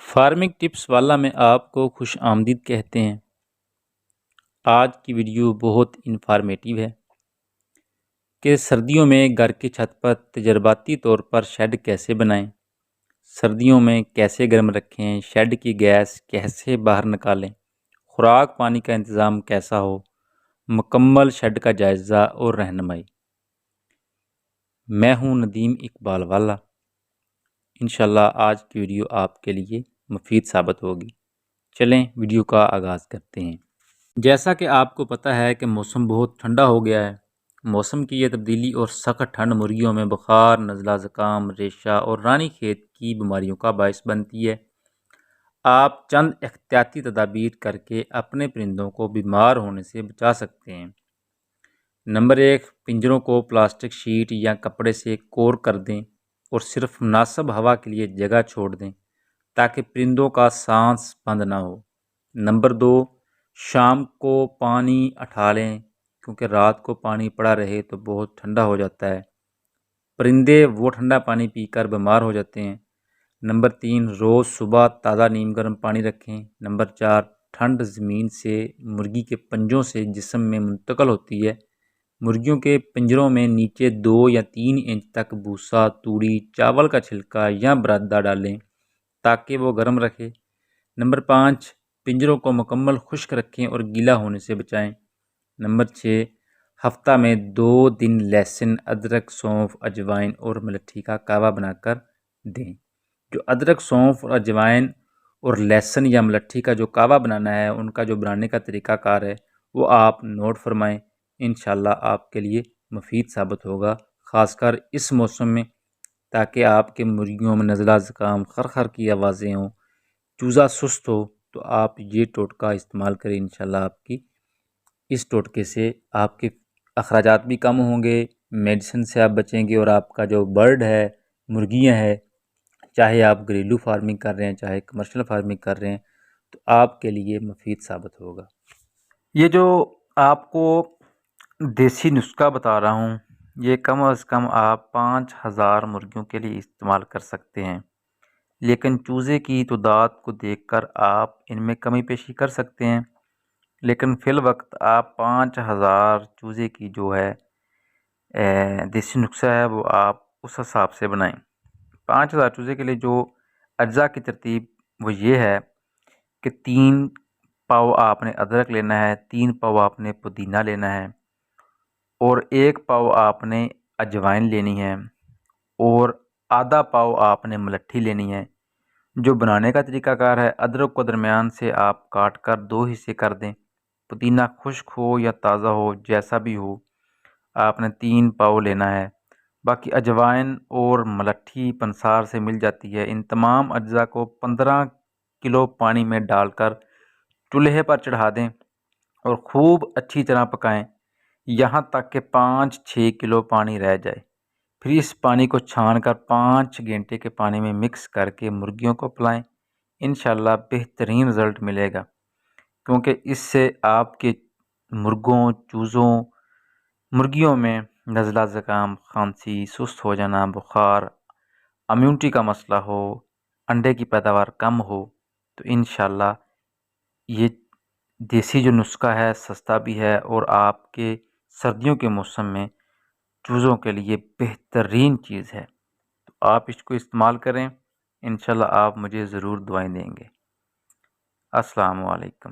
Farming tips والا میں آپ کو خوش آمدید کہتے ہیں۔ آج کی ویڈیو بہت انفارمیٹیو ہے کہ سردیوں میں گھر کی چھت پر تجرباتی طور پر شیڈ کیسے بنائیں، سردیوں میں کیسے گرم رکھیں، شیڈ کی گیس کیسے باہر نکالیں، خوراک پانی کا انتظام کیسا ہو، مکمل شیڈ کا جائزہ اور رہنمائی۔ میں ہوں ندیم اقبال والا۔ انشاءاللہ آج کی ویڈیو آپ کے لیے مفید ثابت ہوگی۔ چلیں ویڈیو کا آغاز کرتے ہیں۔ جیسا کہ آپ کو پتہ ہے کہ موسم بہت ٹھنڈا ہو گیا ہے۔ موسم کی یہ تبدیلی اور سخت ٹھنڈ مرغیوں میں بخار، نزلہ زکام، ریشہ اور رانی کھیت کی بیماریوں کا باعث بنتی ہے۔ آپ چند احتیاطی تدابیر کر کے اپنے پرندوں کو بیمار ہونے سے بچا سکتے ہیں۔ نمبر 1، پنجروں کو پلاسٹک شیٹ یا کپڑے سے کور کر دیں اور صرف مناسب ہوا کے لیے جگہ چھوڑ دیں تاکہ پرندوں کا سانس بند نہ ہو۔ نمبر 2، شام کو پانی اٹھا لیں کیونکہ رات کو پانی پڑا رہے تو بہت ٹھنڈا ہو جاتا ہے، پرندے وہ ٹھنڈا پانی پی کر بیمار ہو جاتے ہیں۔ نمبر 3، روز صبح تازہ نیم گرم پانی رکھیں۔ نمبر 4، ٹھنڈ زمین سے مرغی کے پنجوں سے جسم میں منتقل ہوتی ہے۔ مرغیوں کے پنجروں میں نیچے 2 یا 3 انچ تک بھوسا، توڑی، چاول کا چھلکا یا برادہ ڈالیں تاکہ وہ گرم رکھے۔ نمبر 5، پنجروں کو مکمل خشک رکھیں اور گیلا ہونے سے بچائیں۔ نمبر 6، ہفتہ میں 2 دن لہسن، ادرک، سونف، اجوائن اور ملٹھی کا کہوہ بنا کر دیں۔ جو ادرک، سونف اور اجوائن اور لہسن یا ملٹھی کا جو کہوہ بنانا ہے، ان کا جو بنانے کا طریقہ کار ہے وہ آپ نوٹ فرمائیں۔ انشاءاللہ آپ کے لیے مفید ثابت ہوگا، خاص کر اس موسم میں، تاکہ آپ کے مرغیوں میں نزلہ زکام، خرخر کی آوازیں ہوں، چوزا سست ہو، تو آپ یہ ٹوٹکا استعمال کریں۔ انشاءاللہ آپ کی اس ٹوٹکے سے آپ کے اخراجات بھی کم ہوں گے، میڈیسن سے آپ بچیں گے، اور آپ کا جو برڈ ہے، مرغیاں ہیں، چاہے آپ گھریلو فارمنگ کر رہے ہیں چاہے کمرشل فارمنگ کر رہے ہیں، تو آپ کے لیے مفید ثابت ہوگا۔ یہ جو آپ کو دیسی نسخہ بتا رہا ہوں، یہ کم از کم آپ 5000 مرغیوں کے لیے استعمال کر سکتے ہیں، لیکن چوزے کی تعداد کو دیکھ کر آپ ان میں کمی بیشی کر سکتے ہیں، لیکن فی الوقت آپ 5000 چوزے کی جو ہے دیسی نسخہ ہے وہ آپ اس حساب سے بنائیں۔ 5000 چوزے کے لیے جو اجزاء کی ترتیب وہ یہ ہے کہ 3 پاؤ آپ نے ادرک لینا ہے، 3 پاؤ آپ نے پودینہ لینا ہے، اور 1 پاؤ آپ نے اجوائن لینی ہے، اور آدھا پاؤ آپ نے ملٹھی لینی ہے۔ جو بنانے کا طریقہ کار ہے، ادرک کو درمیان سے آپ کاٹ کر 2 حصے کر دیں، پودینہ خشک ہو یا تازہ ہو جیسا بھی ہو، آپ نے 3 پاؤ لینا ہے۔ باقی اجوائن اور ملٹھی پنسار سے مل جاتی ہے۔ ان تمام اجزاء کو 15 کلو پانی میں ڈال کر چولہے پر چڑھا دیں اور خوب اچھی طرح پکائیں یہاں تک کہ 5-6 کلو پانی رہ جائے۔ پھر اس پانی کو چھان کر 5 گھنٹے کے پانی میں مکس کر کے مرغیوں کو پلائیں۔ انشاءاللہ بہترین رزلٹ ملے گا، کیونکہ اس سے آپ کے مرغوں، چوزوں، مرغیوں میں نزلہ زکام، کھانسی، سست ہو جانا، بخار، امیونٹی کا مسئلہ ہو، انڈے کی پیداوار کم ہو، تو انشاءاللہ یہ دیسی جو نسخہ ہے سستا بھی ہے، اور آپ کے سردیوں کے موسم میں چوزوں کے لیے بہترین چیز ہے۔ تو آپ اس کو استعمال کریں، انشاءاللہ آپ مجھے ضرور دعائیں دیں گے۔ السلام علیکم۔